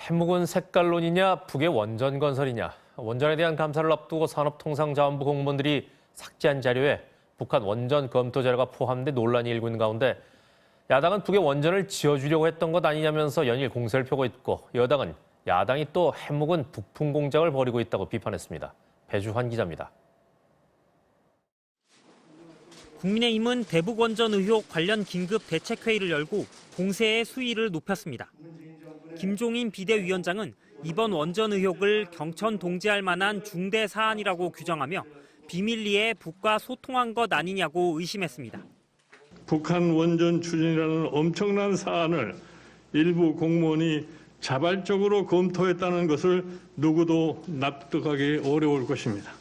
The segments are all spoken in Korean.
해묵은 색깔론이냐 북의 원전 건설이냐. 원전에 대한 감사를 앞두고 산업통상자원부 공무원들이 삭제한 자료에 북한 원전 검토 자료가 포함돼 논란이 일고 있는 가운데 야당은 북의 원전을 지어주려고 했던 것 아니냐면서 연일 공세를 펴고 있고 여당은 야당이 또 해묵은 북풍 공작을 벌이고 있다고 비판했습니다. 배주환 기자입니다. 국민의힘은 대북 원전 의혹 관련 긴급 대책회의를 열고 공세의 수위를 높였습니다. 김종인 비대위원장은 이번 원전 의혹을 경천 동지할 만한 중대 사안이라고 규정하며 비밀리에 북과 소통한 것 아니냐고 의심했습니다. 북한 원전 추진이라는 엄청난 사안을 일부 공무원이 자발적으로 검토했다는 것을 누구도 납득하기 어려울 것입니다.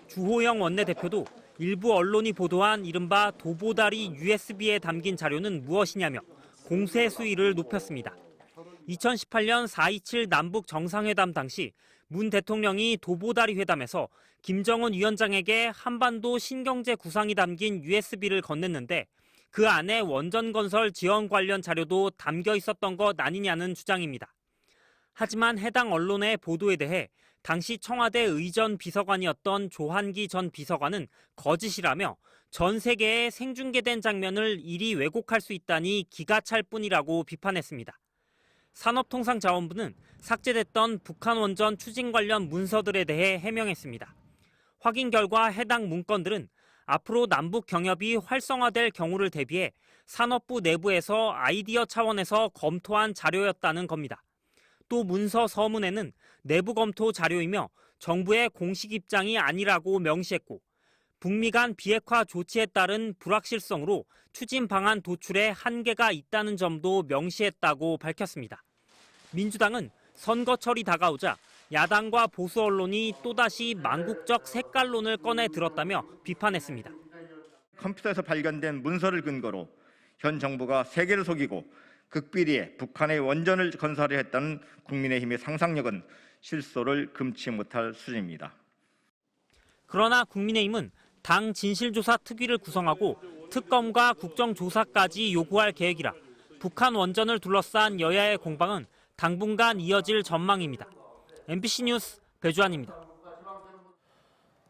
주호영 원내대표도 일부 언론이 보도한 이른바 도보다리 USB에 담긴 자료는 무엇이냐며 공세 수위를 높였습니다. 2018년 4.27 남북 정상회담 당시 문 대통령이 도보다리 회담에서 김정은 위원장에게 한반도 신경제 구상이 담긴 USB를 건넸는데 그 안에 원전 건설 지원 관련 자료도 담겨 있었던 것 아니냐는 주장입니다. 하지만 해당 언론의 보도에 대해 당시 청와대 의전 비서관이었던 조한기 전 비서관은 거짓이라며 전 세계에 생중계된 장면을 이리 왜곡할 수 있다니 기가 찰 뿐이라고 비판했습니다. 산업통상자원부는 삭제됐던 북한 원전 추진 관련 문서들에 대해 해명했습니다. 확인 결과 해당 문건들은 앞으로 남북 경협이 활성화될 경우를 대비해 산업부 내부에서 아이디어 차원에서 검토한 자료였다는 겁니다. 또 문서 서문에는 내부 검토 자료이며 정부의 공식 입장이 아니라고 명시했고 북미 간 비핵화 조치에 따른 불확실성으로 추진 방안 도출에 한계가 있다는 점도 명시했다고 밝혔습니다. 민주당은 선거철이 다가오자 야당과 보수 언론이 또다시 망국적 색깔론을 꺼내 들었다며 비판했습니다. 컴퓨터에서 발견된 문서를 근거로 현 정부가 세계를 속이고 극비리에 북한의 원전을 건설하려 했다는 국민의힘의 상상력은 실소를 금치 못할 수준입니다. 그러나 국민의힘은 당 진실조사 특위를 구성하고 특검과 국정조사까지 요구할 계획이라 북한 원전을 둘러싼 여야의 공방은 당분간 이어질 전망입니다. MBC 뉴스 배주환입니다.